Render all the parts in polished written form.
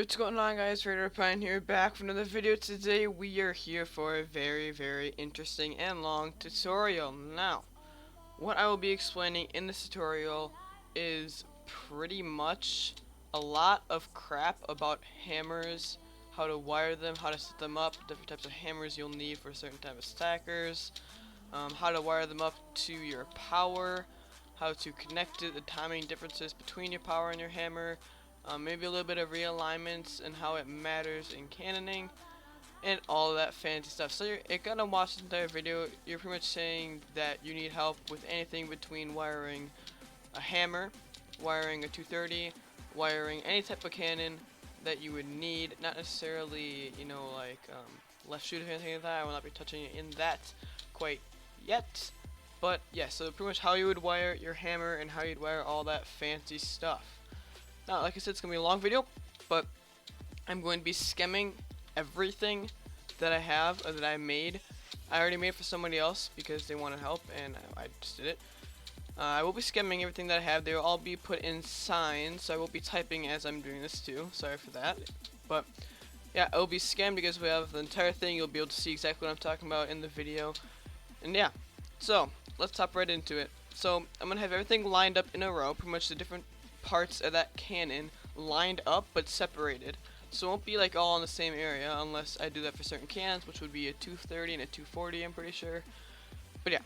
What's going on, guys? Raiderpint here, back with another video. Today we are here for a very interesting and long tutorial. Now, what I will be explaining in this tutorial is pretty much a lot of crap about hammers, how to wire them, how to set them up, different types of hammers you'll need for certain type of stackers, how to wire them up to your power, how to connect it, the timing differences between your power and your hammer, maybe a little bit of realignments and how it matters in cannoning, and all of that fancy stuff. So you're gonna watch this entire video. You're pretty much saying that you need help with anything between wiring a hammer, wiring a 230, wiring any type of cannon that you would need. Not necessarily, you know, like left shooter or anything like that. I will not be touching in that quite yet. But yeah, so pretty much how you would wire your hammer and how you'd wire all that fancy stuff. Now, like I said, it's going to be a long video, but I'm going to be schemming everything that I have, or that I made. I already made it for somebody else because they wanted help, and I just did it. I will be schemming everything that I have. They will all be put in signs, so I will be typing as I'm doing this too. Sorry for that. But yeah, it will be schemmed because we have the entire thing. You'll be able to see exactly what I'm talking about in the video. And yeah, so let's hop right into it. So I'm going to have everything lined up in a row, pretty much the different parts of that cannon lined up but separated, so it won't be like all in the same area unless I do that for certain cannons, which would be a 230 and a 240, I'm pretty sure. But yeah,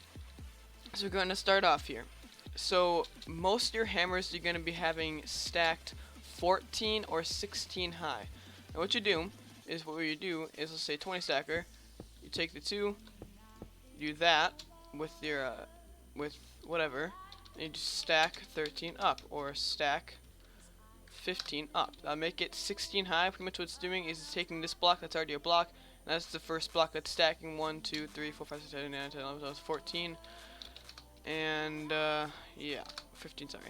so we're going to start off here. So most of your hammers you're going to be having stacked 14 or 16 high. And what you do is, let's say 20 stacker, you take the 2, do that with your with whatever, and you just stack 13 up, or stack 15 up. That'll make it 16 high. Pretty much what it's doing is it's taking this block that's already a block, and that's the first block that's stacking 1, 2, 3, 4, 5, 6, 7, 8, 9, 10, 11, 12, 14, and yeah, 15, sorry.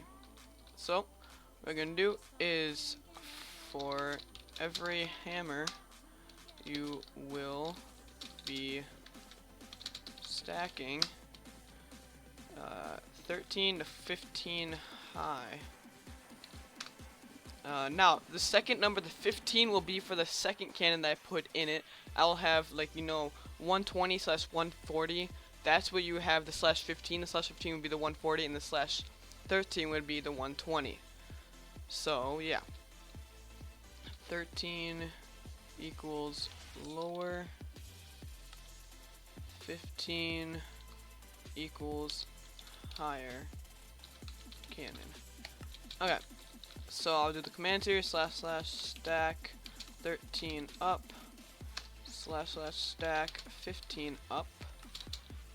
So what we're gonna do is, for every hammer you will be stacking 13 to 15 high. Now, the second number, the 15, will be for the second cannon that I put in it. I'll have, like, you know, 120 slash 140. That's where you have the slash 15. The slash 15 would be the 140, and the slash 13 would be the 120. So, yeah. 13 equals lower. 15 equals higher cannon. Okay, so I'll do the command here, //stack 13 up, //stack 15 up.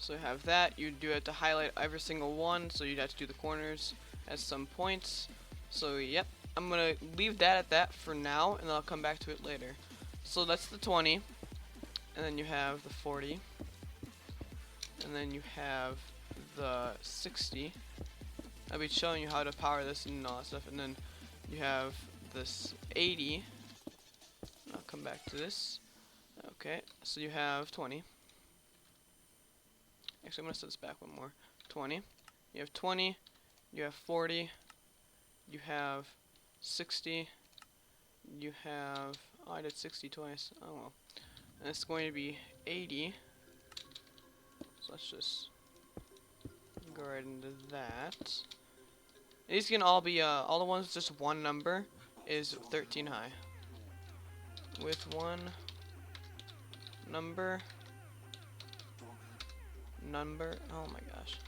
So you have that. You do have to highlight every single one, so you'd have to do the corners at some points. So yep, I'm gonna leave that at that for now, and then I'll come back to it later. So that's the 20, and then you have the 40, and then you have the 60. I'll be showing you how to power this and all that stuff, and then you have this 80. I'll come back to this. Okay, so you have 20. Actually, I'm gonna set this back one more. 20. You have 20. You have 40. You have 60. You have, oh, I did 60 twice. Oh well. And it's going to be 80. So let's just go right into that. These can all be, all the ones with just one number is 13 high. With one number, oh my gosh,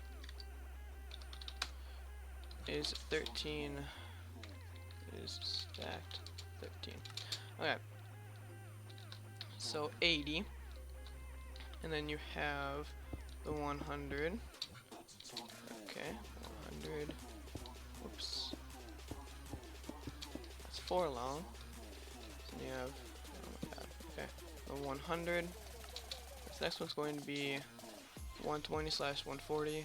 is 13, is stacked 13. Okay, so 80, and then you have the 100. Okay, 100. Oops. That's 4 long. Then you have, oh my god, okay, the 100. This next one's going to be 120 slash 140.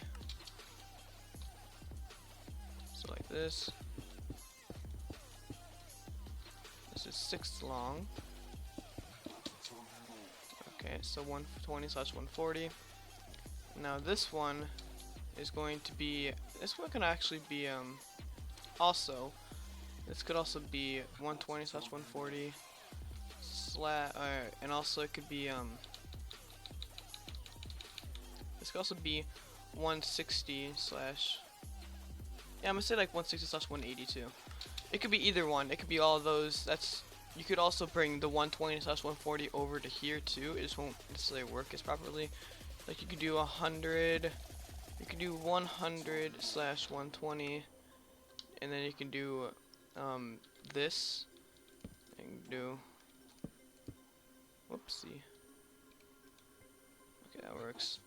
So like this. This is 6 long. Okay, so 120 slash 140. Now this one is going to be, this one can actually be also This could also be 120 slash 140 slash, and also it could be this could also be 160 slash, yeah, I'm gonna say like 160 slash 180 too. It could be either one. It could be all of those. That's, you could also bring the 120 slash 140 over to here too. It just won't necessarily work as properly. Like you could do 100. You can do 100 slash 120, and then you can do this, and do, whoopsie, okay, that works,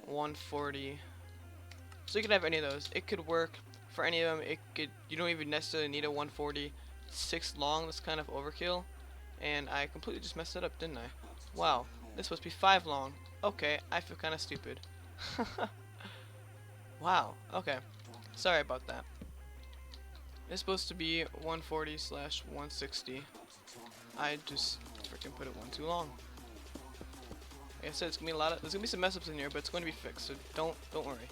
140, so you can have any of those. It could work for any of them. It could, you don't even necessarily need a 146 long, that's kind of overkill, and I completely just messed it up, didn't I? Wow, this supposed to be 5 long. Okay, I feel kind of stupid. Wow, okay, sorry about that. It's supposed to be 140 slash 160. I just freaking put it one too long. Like I said, it's gonna be there's gonna be some mess ups in here, but it's going to be fixed, so don't worry.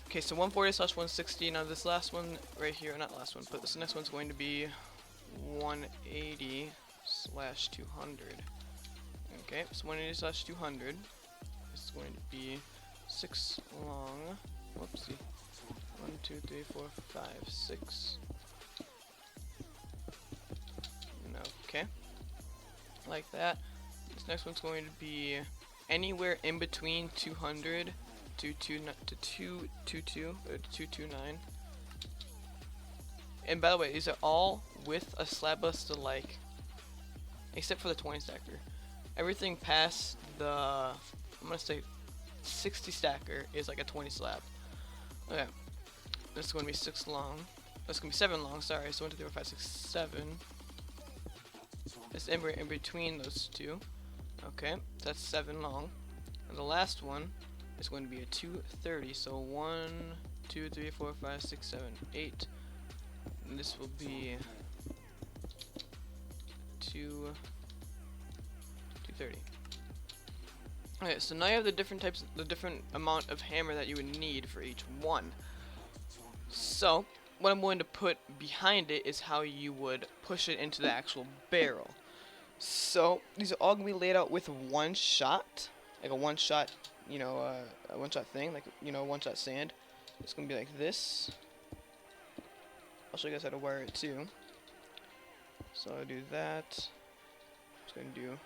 Okay, so 140 slash 160. Now this last one right here, not last one, but this next one's going to be 180 slash 200. Okay, so 180 slash 200. This is going to be 6 long. Whoopsie. 1, 2, 3, 4, 5, 6. Okay. Like that. This next one's going to be anywhere in between 200 to 222 or 229. And by the way, these are all with a slab bust alike, except for the 20 stacker. Everything past the, I'm gonna say 60 stacker is like a 20 slab. Okay, this is going to be 6 long. This is going to be 7 long, sorry. So 1, 2, 3, 4, 5, 6, 7. It's in between those two. Okay, that's 7 long. And the last one is going to be a 230. So 1, 2, 3, 4, 5, 6, 7, 8. And this will be 230. Okay, so now you have the different types, the different amount of hammer that you would need for each one. So, what I'm going to put behind it is how you would push it into the actual barrel. So, these are all going to be laid out with one shot, like a one shot, you know, a one shot thing, like, you know, one shot sand. It's going to be like this. I'll show you guys how to wire it too. So, I'll do that. I'm just going to do,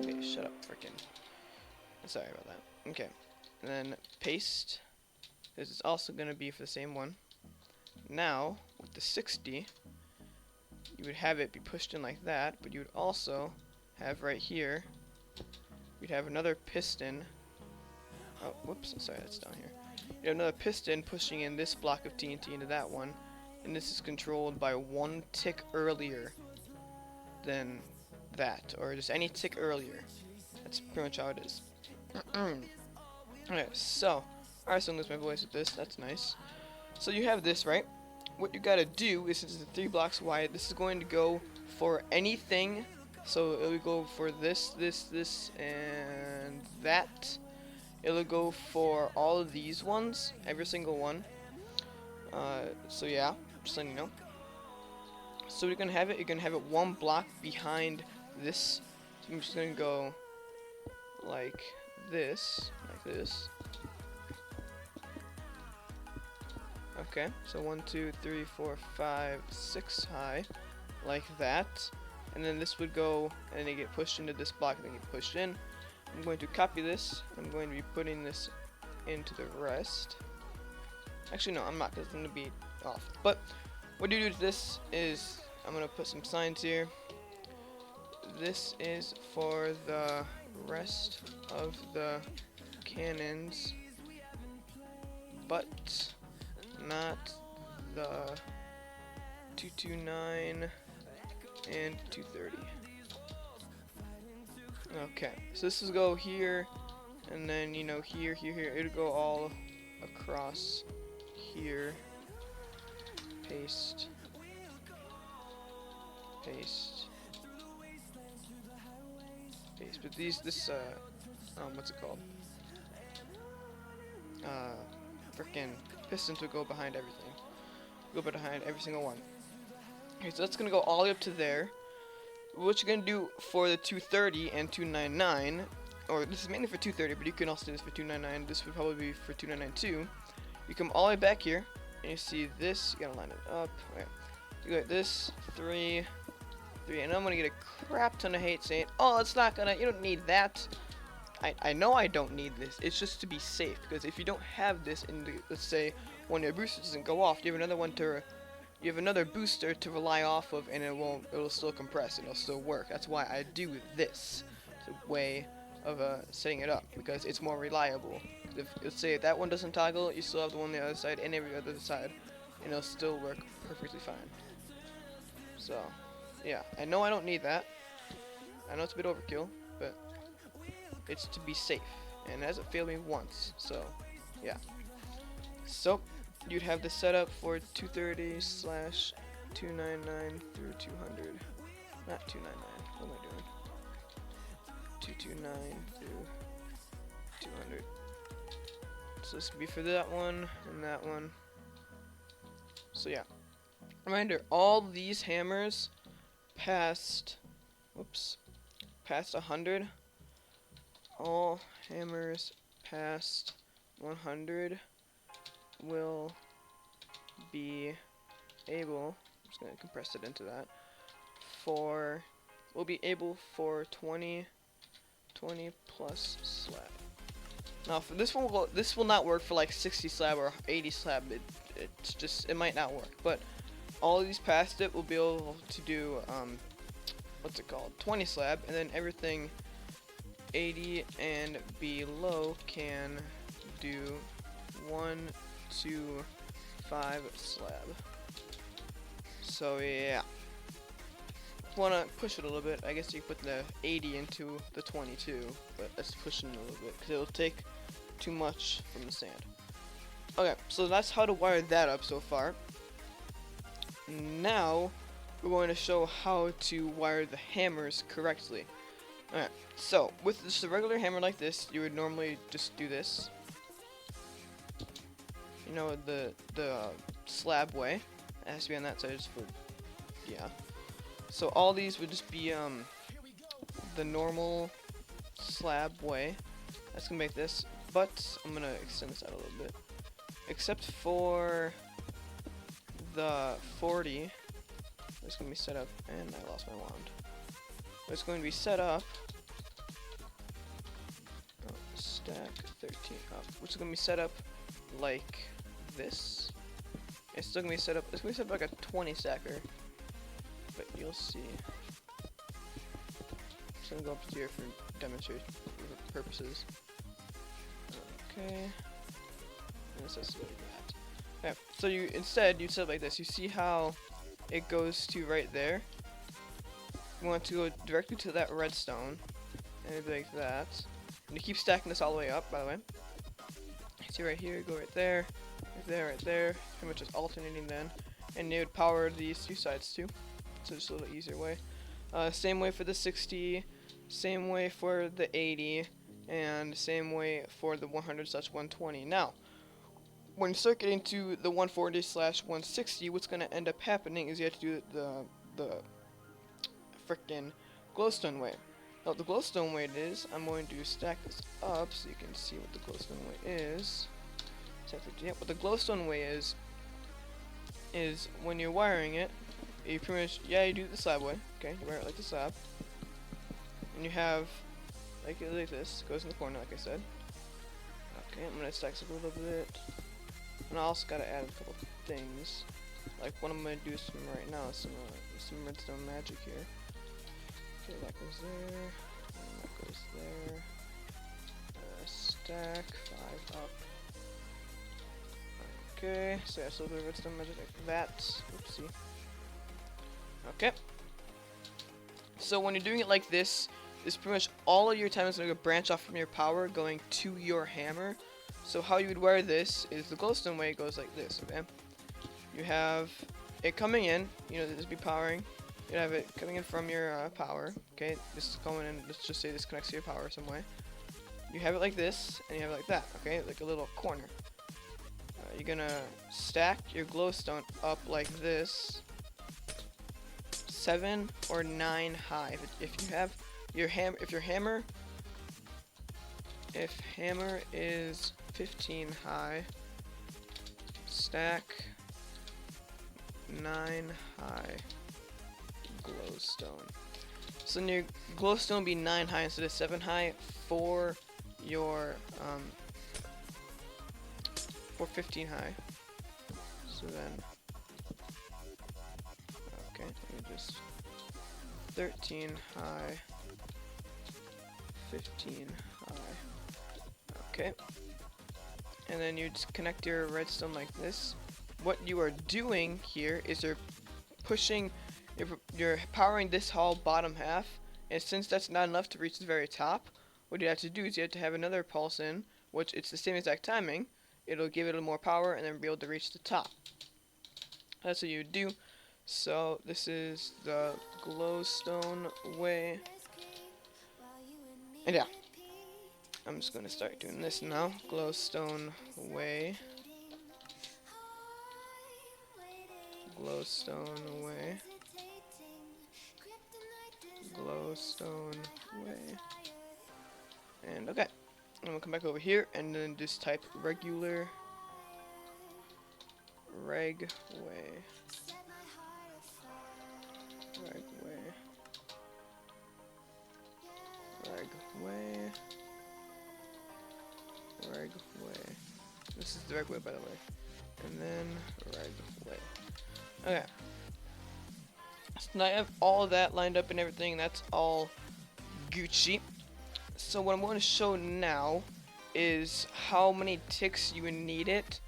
okay, shut up, frickin'. Sorry about that. Okay, and then paste. This is also going to be for the same one. Now, with the 60, you would have it be pushed in like that, but you would also have right here, you'd have another piston. Oh, whoops, sorry, that's down here. You have another piston pushing in this block of TNT into that one, and this is controlled by 1 tick earlier than that, or just any tick earlier. That's pretty much how it is. Okay, so I also lose my voice with this. That's nice. So you have this, right? What you gotta do is, since it's 3 blocks wide, this is going to go for anything. So it will go for this, and that. It'll go for all of these ones, every single one. So yeah, just letting you know. So you're gonna have it 1 block behind this. So I'm just gonna go like this. Okay, so 1, 2, 3, 4, 5, 6 high, like that. And then this would go, and then get pushed into this block, and then get pushed in. I'm going to copy this. I'm going to be putting this into the rest. Actually, no, I'm not, because it's going to be off. But what you do to this is, I'm going to put some signs here. This is for the rest of the cannons, but not the 229 and 230. Okay, so this will go here, and then, you know, here, it'll go all across here. Paste. But what's it called? Frickin' pistons will go behind everything. Go behind every single one. Okay, so that's gonna go all the way up to there. What you're gonna do for the 230 and 299, or this is mainly for 230, but you can also do this for 299. This would probably be for 299 too. You come all the way back here, and you see this. You gotta line it up. Okay. You got this 3, 3, and I'm gonna get a crap ton of hate saying, "Oh, it's not gonna. You don't need that." I know I don't need this. It's just to be safe, because if you don't have this, and let's say one of your boosters doesn't go off, you have another one to. You have another booster to rely off of, and it'll still compress, and it'll still work. That's why I do this. It's a way of setting it up, because it's more reliable. If, let's say if that one doesn't toggle, you still have the one on the other side and every other side, and it'll still work perfectly fine. So, yeah, I know I don't need that. I know it's a bit overkill, but it's to be safe, and it hasn't failed me once, so, yeah. So, you'd have the setup for 230 slash 299 through 200. Not 299. What am I doing? 229 through 200. So this would be for that one and that one. So yeah. Reminder, all these hammers past, past 100. All hammers past 100 will be able, I'm just going to compress it into that, will be able for 20 plus slab. Now for this one, this will not work for like 60 slab or 80 slab. It's just, it might not work, but all of these past it will be able to do, what's it called, 20 slab, and then everything 80 and below can do 1, 2, 5 slab. So yeah, want to push it a little bit. I guess you put the 80 into the 22, but that's pushing it a little bit because it'll take too much from the sand. Okay, so that's how to wire that up so far. Now we're going to show how to wire the hammers correctly. Alright, so with just a regular hammer like this, you would normally just do this. You know, the slab way. It has to be on that side just for, yeah. So all these would just be the normal slab way. That's gonna make this, but I'm gonna extend this out a little bit. Except for the 40, it's gonna be set up, and I lost my wand. It's going to be set up. Oh, stack 13 up, which is gonna be set up like this. It's still gonna be set up. It's gonna be set up like a 20 stacker, but you'll see. I'm just gonna go up here for demonstration purposes. Okay. And this has to go like that. Okay. So you instead you set it like this. You see how it goes to right there. You want to go directly to that redstone, and it'd be like that. And you keep stacking this all the way up, by the way. See right here, go right there, right there, right there. Pretty much just alternating then. And it would power these two sides too. So just a little easier way. Same way for the 60, same way for the 80, and same way for the 100/120. Now, when you start getting to the 140/160, what's going to end up happening is you have to do the frickin' glowstone way. Now, the glowstone way it is, I'm going to stack this up so you can see what the glowstone way is. What the glowstone way is when you're wiring it, you pretty much, yeah, you do it the slab way, okay, you wire it like the slab, and you have, like this, goes in the corner like I said. Okay, I'm going to stack this up a little bit, and I also got to add a couple things, like what I'm going to do right now is some redstone magic here. Okay, that goes there, and that goes there, stack 5 up. Okay, so yeah, so the redstone magic like that. Oopsie. Okay. So when you're doing it like this pretty much all of your time is going to branch off from your power going to your hammer. So how you would wire this is the glowstone way goes like this, okay? You have it coming in, you know, this would be powering. You have it coming in from your power, okay? This is going in, let's just say this connects to your power some way. You have it like this, and you have it like that, okay? Like a little corner. You're gonna stack your glowstone up like this. 7 or 9 high. If you have your hammer is 15 high, stack 9 high glowstone. So your glowstone will be 9 high instead of 7 high for your for 15 high. So then, okay, let me just 13 high, 15 high. Okay, and then you just connect your redstone like this. What you are doing here is you're pushing, you're powering this whole bottom half, and since that's not enough to reach the very top, what you have to do is you have to have another pulse in, which it's the same exact timing. It'll give it a little more power and then be able to reach the top. That's what you do. So this is the glowstone way. And yeah, I'm just gonna start doing this now. Glowstone way. Glowstone way. Glowstone way. And okay, I'm gonna come back over here and then just type regular reg way. Reg way. Reg way. Reg way. This is the reg way, by the way. And then reg way. Okay. So now I have all of that lined up and everything. That's all Gucci. So what I'm going to show now is how many ticks you would need it.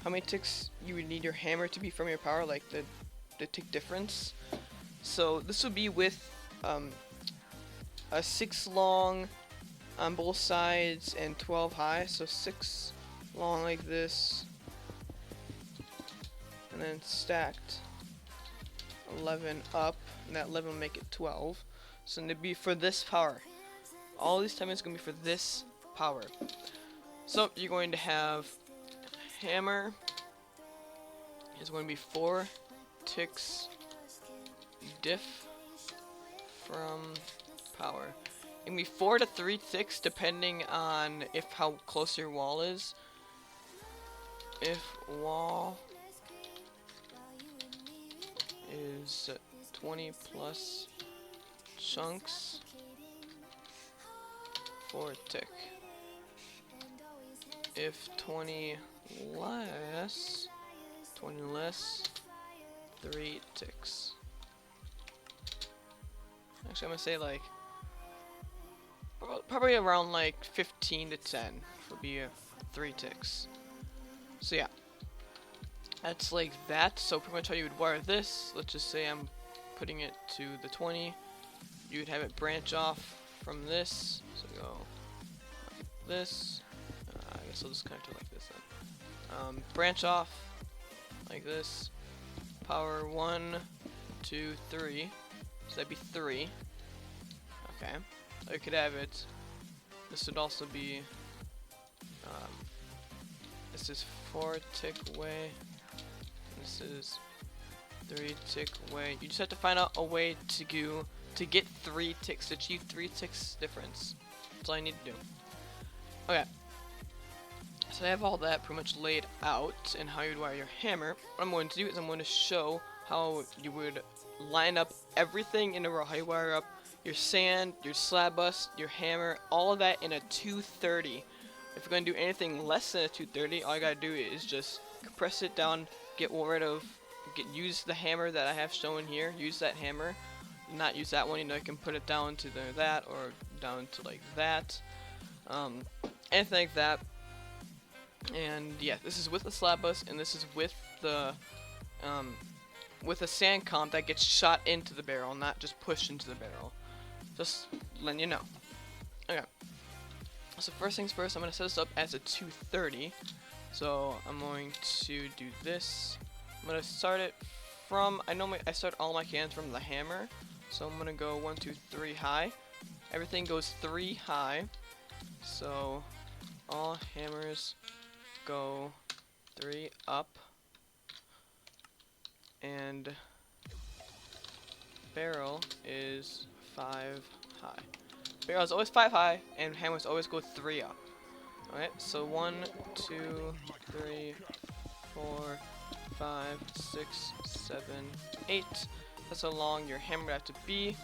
How many ticks you would need your hammer to be from your power, like the tick difference. So this would be with a 6 long on both sides and 12 high. So 6 long like this, and then stacked 11 up, and that 11 will make it 12. So it'd be for this power. All these timings are going to be for this power. So you're going to have hammer is going to be 4 ticks diff from power. It can be 4 to 3 ticks depending on how close your wall is. If wall is 20 plus chunks, 4 tick. If 20 less, 3 ticks. Actually, I'm gonna say like probably around like 15 to 10 would be 3 ticks. So yeah, that's like that. So pretty much how you would wire this. Let's just say I'm putting it to the 20. You would have it branch off from this. So go like this. I guess I'll just connect it like this then. Branch off like this. Power 1, 2, 3. So that'd be 3. Okay. Or you could have it. This would also be. This is 4 tick away. This is 3 tick away. You just have to find out a way to get 3 ticks, to achieve 3 ticks difference. That's all you need to do. Okay. So I have all that pretty much laid out and how you'd wire your hammer. What I'm going to do is I'm going to show how you would line up everything in a row. How you wire up your sand, your slab bus, your hammer, all of that in a 230. If you're going to do anything less than a 230, all you gotta do is just compress it down, use the hammer that I have shown here, use that hammer, not use that one, you know, you can put it down to that, or down to like that, anything like that. And yeah, this is with the slab bus, and this is with the sand comp that gets shot into the barrel, not just pushed into the barrel. Just letting you know. Okay. So first things first, I'm going to set this up as a 230. So I'm going to do this. I'm going to start it from, I start all my cans from the hammer. So I'm going to go 1, 2, 3 high. Everything goes 3 high. So all hammers go 3 up. And barrel is 5 high. Barrel is always 5 high, and hammers always go 3 up. Alright, so 1, 2, 3, 4, 5, 6, 7, 8. That's how long your hammer would have to be.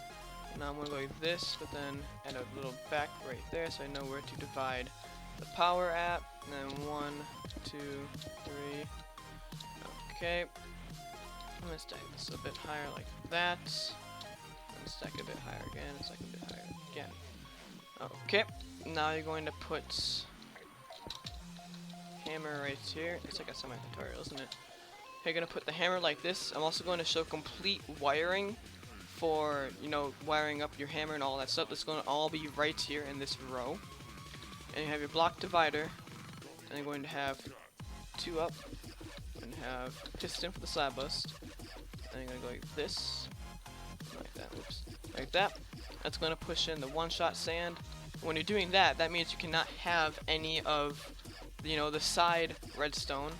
Now I'm going to go like this, but then add a little back right there so I know where to divide the power at. And then 1, 2, 3. Okay. I'm going to stack this a bit higher like that. And stack it a bit higher again, and stack it a bit higher again. Okay. Now you're going to put hammer right here. It's like a semi-tutorial, isn't it? You're going to put the hammer like this. I'm also going to show complete wiring for, you know, wiring up your hammer and all that stuff. That's going to all be right here in this row. And you have your block divider. And you're going to have 2 up. And have piston for the slab bust. And you're going to go like this. Like that, whoops. Like that. That's going to push in the one-shot sand. When you're doing that, that means you cannot have any of, you know, the side redstone.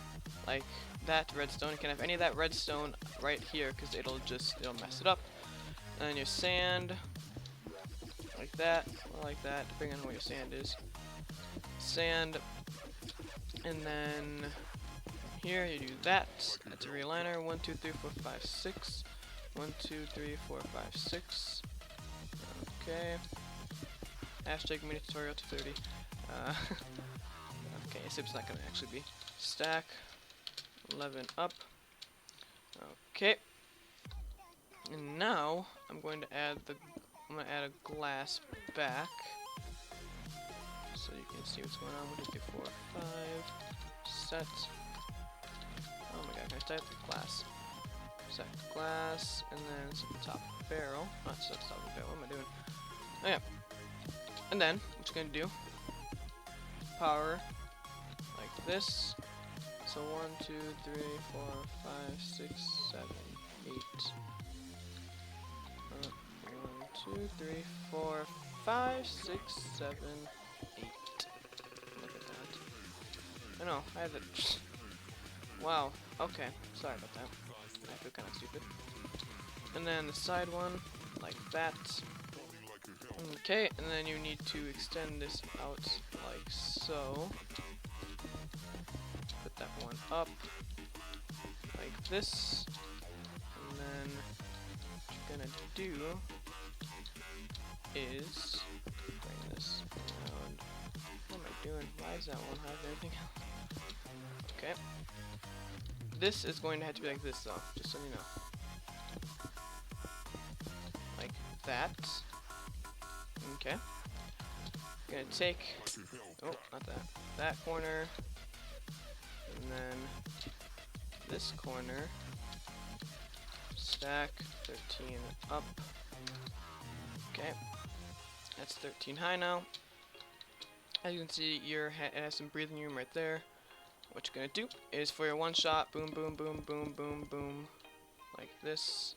Like that redstone. You can't have any of that redstone right here because it'll mess it up. And then your sand, like that, depending on where your sand is. Sand, and then here you do that. That's a realigner. 1, 2, 3, 4, 5, 6. 1, 2, 3, 4, 5, 6. Okay. Hashtag mini tutorial 230. Okay, so it's not gonna actually be stack 11 up. Okay. And now I'm going to add a glass back so you can see what's going on. 1, 2, 3, 4, 5. Set. Oh my god, can I type the glass? Set glass, and then set the top barrel. Not set the top of the barrel. What am I doing? Oh yeah. And then what you're gonna do? Power like this. So 1, 2, 3, 4, 5, 6, 7, 8. 1, 2, 3, 4, 5, 6, 7, 8. Look at that. I know, I have it. Wow, okay. Sorry about that. I feel kind of stupid. And then the side one, like that. Okay, and then you need to extend this out like so. Put that one up like this. And then what you're gonna do is bring this around. What am I doing? Why is that one higher than everything else? Okay. This is going to have to be like this though, just so you know. Like that. Okay. I'm gonna take, oh, not that. That corner. And then this corner. Stack 13 up. Okay. That's 13 high now. As you can see, it has some breathing room right there. What you're gonna do is for your one shot, boom, boom, boom, boom, boom, boom, like this,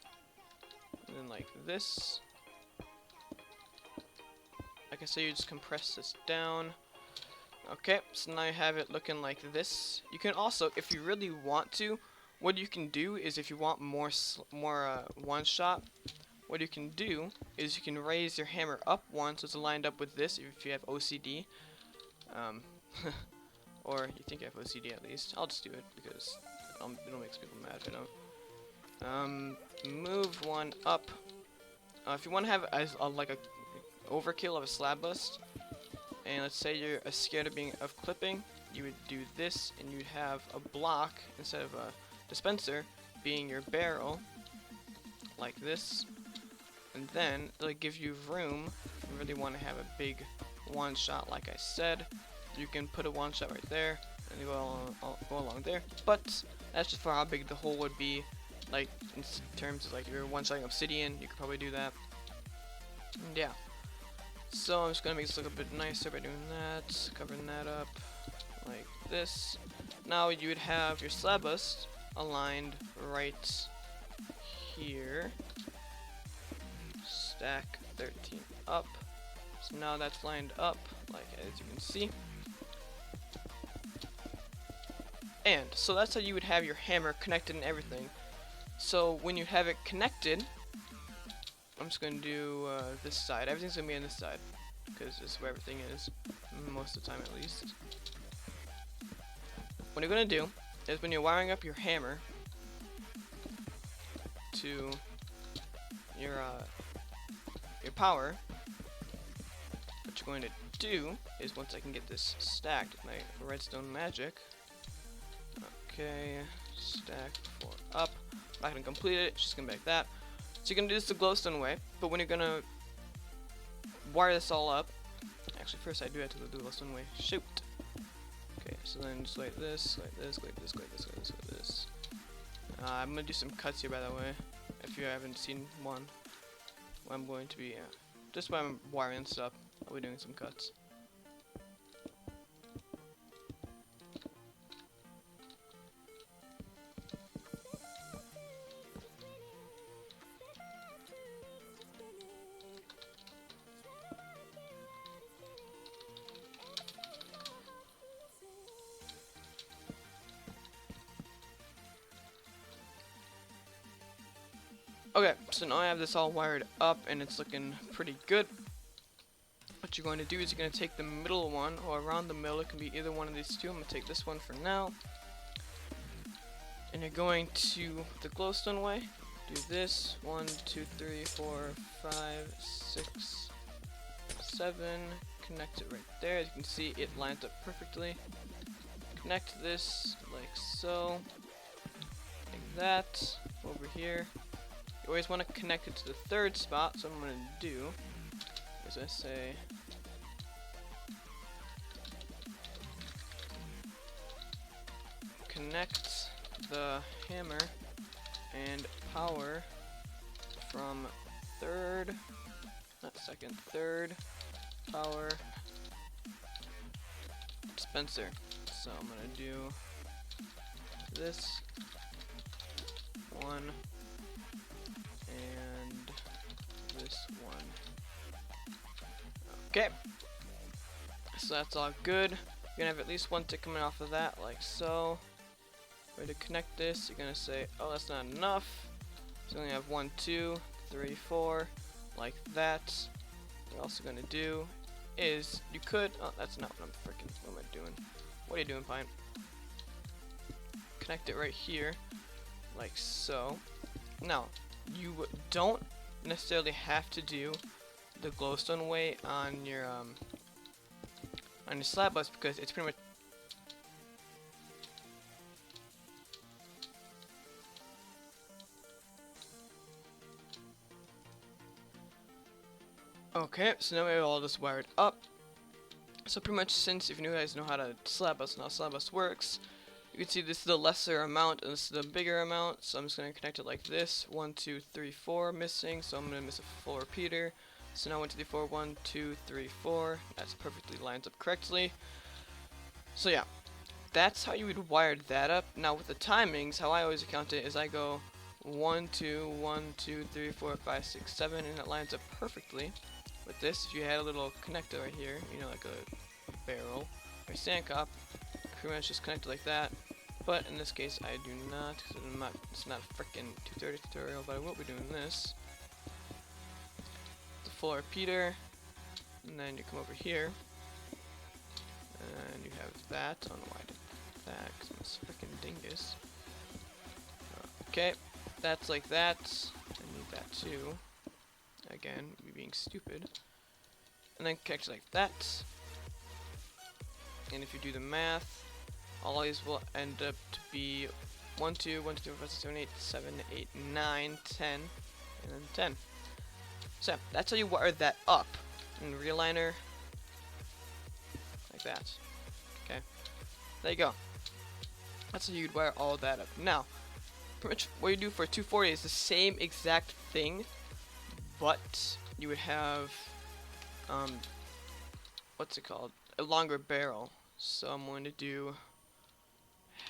and then like this. Like I say, you just compress this down. Okay, so now you have it looking like this. You can also, if you really want to, what you can do is if you want more one shot, what you can do is you can raise your hammer up one so it's lined up with this if you have OCD. Or you think you have OCD at least. I'll just do it because it makes people mad if I don't. Move one up. If you want to have like a overkill of a slab bust, and let's say you're scared of clipping, you would do this, and you'd have a block instead of a dispenser being your barrel, like this, and then it'll give you room. If you really want to have a big one shot, like I said, you can put a one shot right there, and you go along there. But that's just for how big the hole would be. Like in terms of like you're one shotting obsidian, you could probably do that. And yeah. So I'm just gonna make this look a bit nicer by doing that, covering that up like this. Now you would have your slab bust aligned right here. Stack 13 up. So now that's lined up, like as you can see. And so that's how you would have your hammer connected and everything. So when you have it connected, I'm just gonna do this side. Everything's gonna be on this side because this is where everything is, most of the time at least. What you're gonna do is when you're wiring up your hammer to your power, what you're going to do is, once I can get this stacked with my redstone magic, okay, stack 4 up. I'm not gonna complete it, it's just gonna be like that. So you're gonna do this the glowstone way, but when you're gonna wire this all up, actually first I do have to do the glowstone way. Shoot. Okay, so then just like this, like this, like this, like this, like this, like this. I'm gonna do some cuts here, by the way. If you haven't seen one, I'm going to be just while I'm wiring this up, I'll be doing some cuts. Okay, so now I have this all wired up and it's looking pretty good. What you're going to do is you're going to take the middle one, or around the middle, it can be either one of these two. I'm going to take this one for now. And you're going to the glowstone way, do this, 1, 2, 3, 4, 5, 6, 7, connect it right there. As you can see, it lines up perfectly. Connect this like so, like that, over here. You always want to connect it to the third spot, so what I'm going to do is I say connect the hammer and power from third power dispenser. So I'm going to do this one and this one. Okay, so that's all good. You're gonna have at least one tick coming off of that, like so. Ready to connect this, you're gonna say, oh, that's not enough. So you're gonna have 1, 2, 3, 4, like that. What you're also gonna do is, you could, oh, that's not what I'm freaking, what am I doing? What are you doing, Pine? Connect it right here, like so. Now, you don't necessarily have to do the glowstone way on your slab bus, because it's pretty much okay. So now we have all this wired up. So pretty much, since if you guys know how to slab bus and how slab bus works, you can see this is the lesser amount and this is the bigger amount. So I'm just going to connect it like this. 1, 2, 3, 4 missing. So I'm going to miss a full repeater. So now 1, 2, 3, 4, 1, 2, 3, 4. That's perfectly lines up correctly. So yeah, that's how you would wire that up. Now with the timings, how I always account it is I go 1, 2, 1, 2, 3, 4, 5, 6, 7, and it lines up perfectly. With this, if you had a little connector right here, you know, like a barrel or sand cup, pretty much just connect it like that. But in this case, I do not, because it's not a freaking 230 tutorial, but I will be doing this. The full repeater, and then you come over here, and you have that. I don't know why I did that, because I'm a freaking dingus. Okay, that's like that. I need that too. Again, me being stupid. And then connect like that. And if you do the math, all these will end up to be 1, 2, 1, 2, 3, 4, 5, 6, 7, 8, 7, 8, 9, 10, and then 10. So that's how you wire that up in Realigner, like that. Okay, there you go. That's how you'd wire all that up. Now, pretty much what you do for 240 is the same exact thing, but you would have what's it called? A longer barrel. So I'm going to do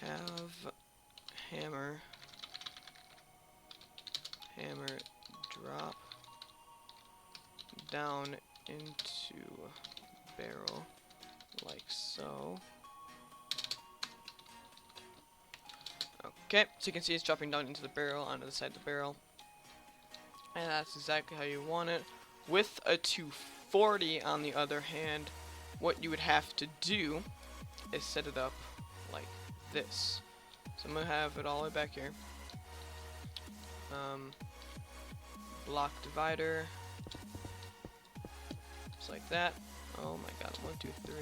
have hammer drop down into barrel like so. Okay, so you can see it's dropping down into the barrel, onto the side of the barrel. and that's exactly how you want it. With a 240 on the other hand, what you would have to do is set it up like this. So I'm gonna have it all the way back here. Block divider, just like that. Oh my god, 1, 2, 3.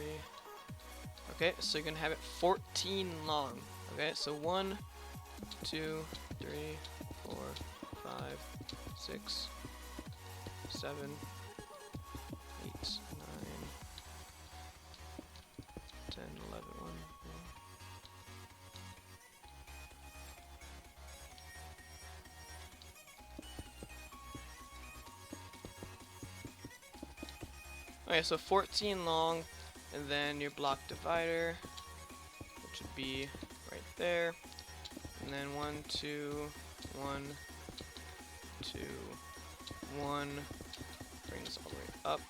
Okay, so you're gonna have it 14 long. Okay, so 1, 2, 3, 4, 5, 6, 7, 8, 9, 10, 11, 1, 2. Okay, so 14 long, and then your block divider, which would be right there, and then 1, 2, 1, 2, 1, bring this all the way up.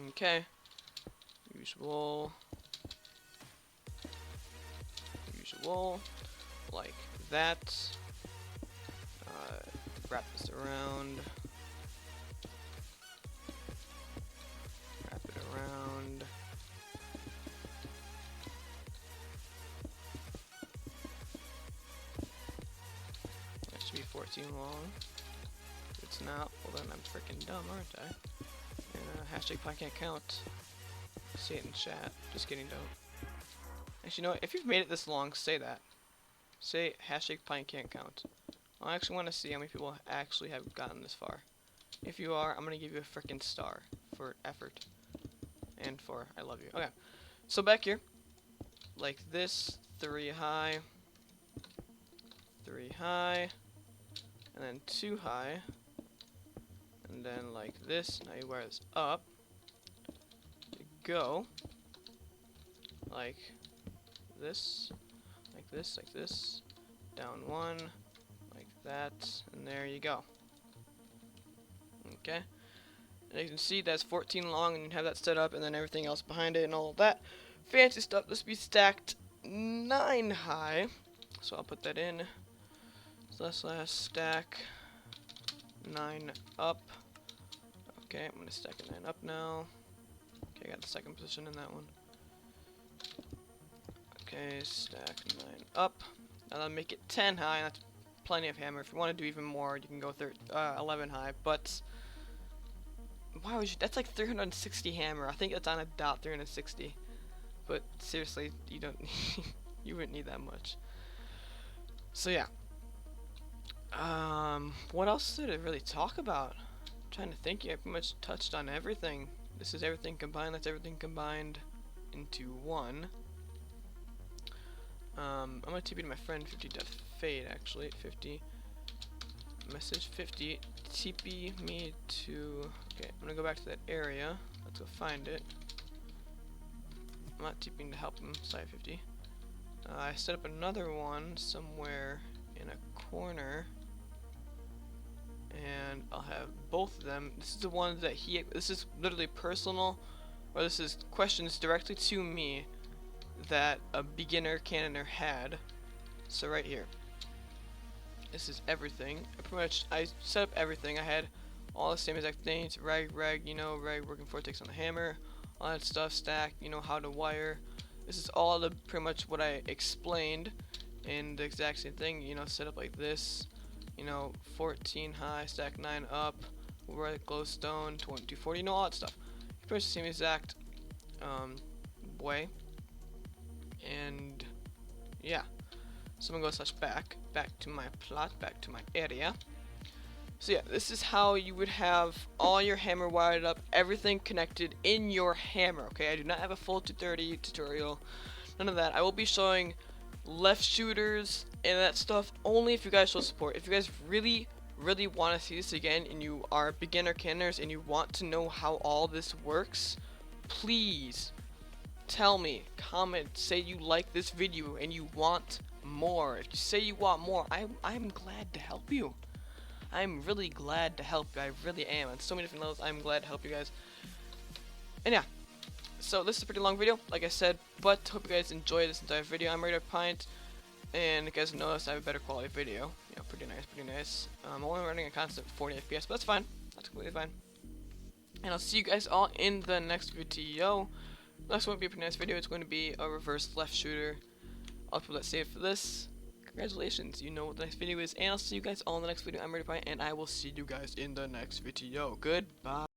Okay, usual, like that. Wrap this around. That should be 14 long. If it's not, well then I'm freaking dumb, aren't I? And hashtag pie can't count. See it in chat. Just kidding, don't. Actually, you know what? If you've made it this long, say that. Say hashtag pie can't count. I actually want to see how many people actually have gotten this far. If you are, I'm gonna give you a freaking star for effort. And for I love you. Okay. So back here, like this, 3 high, 3 high, and then 2 high, and then like this. Now you wire this up. You go like this, like this, like this, down 1, like that, and there you go. Okay. And you can see that's 14 long, and you have that set up, and then everything else behind it and all of that fancy stuff. This will be stacked 9 high, so I'll put that in. Slash stack 9 up. Okay, I'm gonna stack a 9 up now. Okay, I got the second position in that one. Okay, stack 9 up. Now that'll make it 10 high, and that's plenty of hammer. If you want to do even more, you can go 11 high, but why would you? That's like 360 hammer. I think that's on a dot, 360. But seriously, you don't. You wouldn't need that much. So yeah. What else did it really talk about? I'm trying to think. Yeah, I pretty much touched on everything. This is everything combined. That's everything combined into one. I'm gonna TP to my friend 50.fade actually. 50. Message 50. TP me to. Okay, I'm gonna go back to that area. Let's go find it. I'm not TPing to help him. Side 50. I set up another one somewhere in a corner, and I'll have both of them. This is the one that this is literally personal, or this is questions directly to me that a beginner cannoner had. So right here, this is everything. I set up everything. I had all the same exact things. Rag, you know, rag working vortex on the hammer, all that stuff, stack, you know, how to wire. This is all the pretty much what I explained in the exact same thing, you know, set up like this, you know, 14 high, stack 9 up, right, glowstone, 240, you know, all that stuff. Pretty much the same exact way. And yeah, so I'm gonna go back to my plot, back to my area. So yeah, this is how you would have all your hammer wired up, everything connected in your hammer, okay? I do not have a full 230 tutorial, none of that. I will be showing left shooters and that stuff only if you guys show support. If you guys really want to see this again and you are beginner cannoners and you want to know how all this works, please tell me, comment, say you like this video and you want more. If you say you want more, I'm glad to help you. I'm really glad to help you. I really am. On so many different levels, I'm glad to help you guys. And yeah, so this is a pretty long video, like I said, but hope you guys enjoy this entire video. I'm Raiderpint. And you guys notice I have a better quality video. You know, pretty nice, pretty nice. I'm only running a constant 40 FPS, but that's fine. That's completely fine. And I'll see you guys all in the next video. Next one will be a pretty nice video. It's going to be a reverse left shooter. I'll put that saved for this. Congratulations, you know what the next video is. And I'll see you guys all in the next video. I'm Raiderpint, and I will see you guys in the next video. Goodbye.